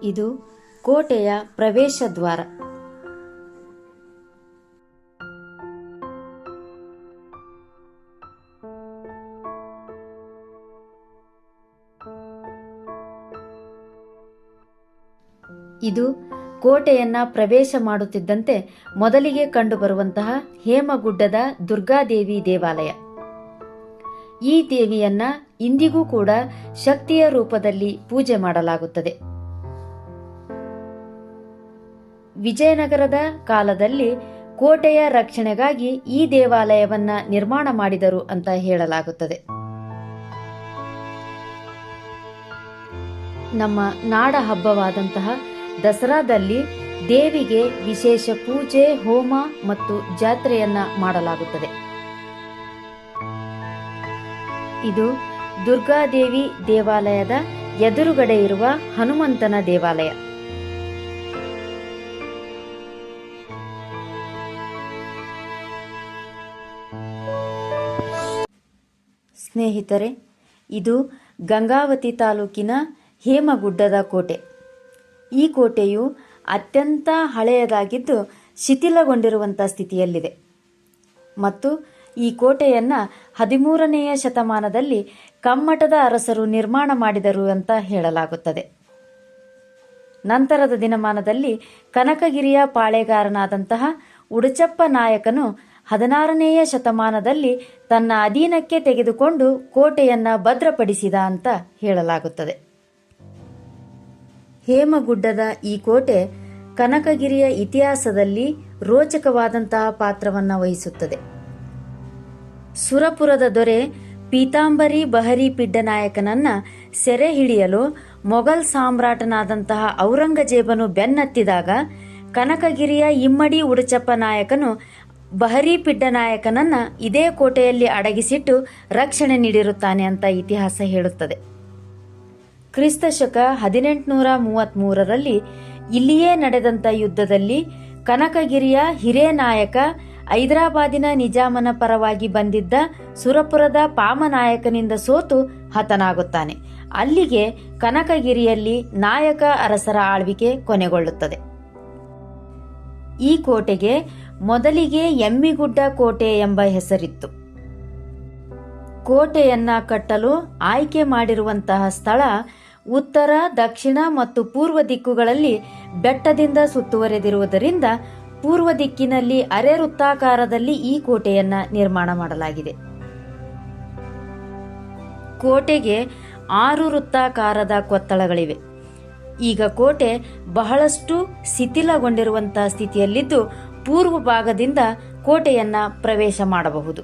ಇದು ಕೋಟೆಯ ಪ್ರವೇಶ ದ್ವಾರ. ಇದು ಕೋಟೆಯನ್ನ ಪ್ರವೇಶ ಮಾಡುತ್ತಿದ್ದಂತೆ ಮೊದಲಿಗೆ ಕಂಡುಬರುವಂತಹ ಹೇಮಗುಡ್ಡದ ದುರ್ಗಾದೇವಿ ದೇವಾಲಯ. ಈ ದೇವಿಯನ್ನ ಇಂದಿಗೂ ಕೂಡ ಶಕ್ತಿಯ ರೂಪದಲ್ಲಿ ಪೂಜೆ ಮಾಡಲಾಗುತ್ತದೆ. ವಿಜಯನಗರದ ಕಾಲದಲ್ಲಿ ಕೋಟೆಯ ರಕ್ಷಣೆಗಾಗಿ ಈ ದೇವಾಲಯವನ್ನ ನಿರ್ಮಾಣ ಮಾಡಿದರು ಅಂತ ಹೇಳಲಾಗುತ್ತದೆ. ನಮ್ಮ ನಾಡ ಹಬ್ಬವಾದಂತಹ ದಸರಾದಲ್ಲಿ ದೇವಿಗೆ ವಿಶೇಷ ಪೂಜೆ, ಹೋಮ ಮತ್ತು ಜಾತ್ರೆಯನ್ನ ಮಾಡಲಾಗುತ್ತದೆ. ಇದು ದುರ್ಗಾದೇವಿ ದೇವಾಲಯದ ಎದುರುಗಡೆ ಇರುವ ಹನುಮಂತನ ದೇವಾಲಯ. ಸ್ನೇಹಿತರೆ, ಇದು ಗಂಗಾವತಿ ತಾಲೂಕಿನ ಹೇಮಗುಡ್ಡದ ಕೋಟೆ. ಈ ಕೋಟೆಯು ಅತ್ಯಂತ ಹಳೆಯದಾಗಿದ್ದು ಶಿಥಿಲಗೊಂಡಿರುವಂತಹ ಸ್ಥಿತಿಯಲ್ಲಿದೆ ಮತ್ತು ಈ ಕೋಟೆಯನ್ನ 13ನೆಯ ಶತಮಾನದಲ್ಲಿ ಕಮ್ಮಟದ ಅರಸರು ನಿರ್ಮಾಣ ಮಾಡಿದರು ಅಂತ ಹೇಳಲಾಗುತ್ತದೆ. ನಂತರದ ದಿನಮಾನದಲ್ಲಿ ಕನಕಗಿರಿಯ ಪಾಳೆಗಾರನಾದಂತಹ ಉಡುಚಪ್ಪ ನಾಯಕನು 16ನೆಯ ಶತಮಾನದಲ್ಲಿ ತನ್ನ ಅಧೀನಕ್ಕೆ ತೆಗೆದುಕೊಂಡು ಕೋಟೆಯನ್ನ ಭದ್ರಪಡಿಸಿದ ಅಂತ ಹೇಳಲಾಗುತ್ತದೆ. ಹೇಮಗುಡ್ಡದ ಈ ಕೋಟೆ ಕನಕಗಿರಿಯ ಇತಿಹಾಸದಲ್ಲಿ ರೋಚಕವಾದಂತಹ ಪಾತ್ರವನ್ನು ವಹಿಸುತ್ತದೆ. ಸುರಪುರದ ದೊರೆ ಪೀತಾಂಬರಿ ಬಹರಿ ಪಿಡ್ಡನಾಯಕನನ್ನ ಸೆರೆ ಹಿಡಿಯಲು ಮೊಘಲ್ ಸಾಮ್ರಾಟನಾದಂತಹ ಔರಂಗಜೇಬನು ಬೆನ್ನತ್ತಿದಾಗ ಕನಕಗಿರಿಯ ಇಮ್ಮಡಿ ಉಡುಚಪ್ಪ ನಾಯಕನು ಬಹರಿ ಪಿಡ್ಡನಾಯಕನನ್ನ ಇದೇ ಕೋಟೆಯಲ್ಲಿ ಅಡಗಿಸಿಟ್ಟು ರಕ್ಷಣೆ ನೀಡಿರುತ್ತಾನೆ ಅಂತ ಇತಿಹಾಸ ಹೇಳುತ್ತದೆ. ಕ್ರಿಸ್ತಶಕ 1833ರಲ್ಲಿ ಇಲ್ಲಿಯೇ ನಡೆದಂತ ಯುದ್ಧದಲ್ಲಿ ಕನಕಗಿರಿಯ ಹಿರೇನಾಯಕ ಹೈದರಾಬಾದಿನ ನಿಜಾಮನ ಪರವಾಗಿ ಬಂದಿದ್ದ ಸುರಪುರದ ಪಾಮನಾಯಕನಿಂದ ಸೋತು ಹತನಾಗುತ್ತಾನೆ. ಅಲ್ಲಿಗೆ ಕನಕಗಿರಿಯಲ್ಲಿ ನಾಯಕ ಅರಸರ ಆಳ್ವಿಕೆ ಕೊನೆಗೊಳ್ಳುತ್ತದೆ. ಈ ಕೋಟೆಗೆ ಮೊದಲಿಗೆ ಎಮ್ಮಿಗುಡ್ಡ ಕೋಟೆ ಎಂಬ ಹೆಸರಿತ್ತು. ಕೋಟೆಯನ್ನ ಕಟ್ಟಲು ಆಯ್ಕೆ ಮಾಡಿರುವಂತಹ ಸ್ಥಳ ಉತ್ತರ, ದಕ್ಷಿಣ ಮತ್ತು ಪೂರ್ವ ದಿಕ್ಕುಗಳಲ್ಲಿ ಬೆಟ್ಟದಿಂದ ಸುತ್ತುವರೆದಿರುವುದರಿಂದ ಪೂರ್ವ ದಿಕ್ಕಿನಲ್ಲಿ ಅರೆ ವೃತ್ತಾಕಾರದಲ್ಲಿ ಈ ಕೋಟೆಯನ್ನ ನಿರ್ಮಾಣ ಮಾಡಲಾಗಿದೆ. ಕೋಟೆಗೆ 6 ವೃತ್ತಾಕಾರದ ಕೊತ್ತಳಗಳಿವೆ. ಈಗ ಕೋಟೆ ಬಹಳಷ್ಟು ಶಿಥಿಲಗೊಂಡಿರುವಂತಹ ಸ್ಥಿತಿಯಲ್ಲಿದ್ದು ಪೂರ್ವ ಭಾಗದಿಂದ ಕೋಟೆಯನ್ನ ಪ್ರವೇಶ ಮಾಡಬಹುದು.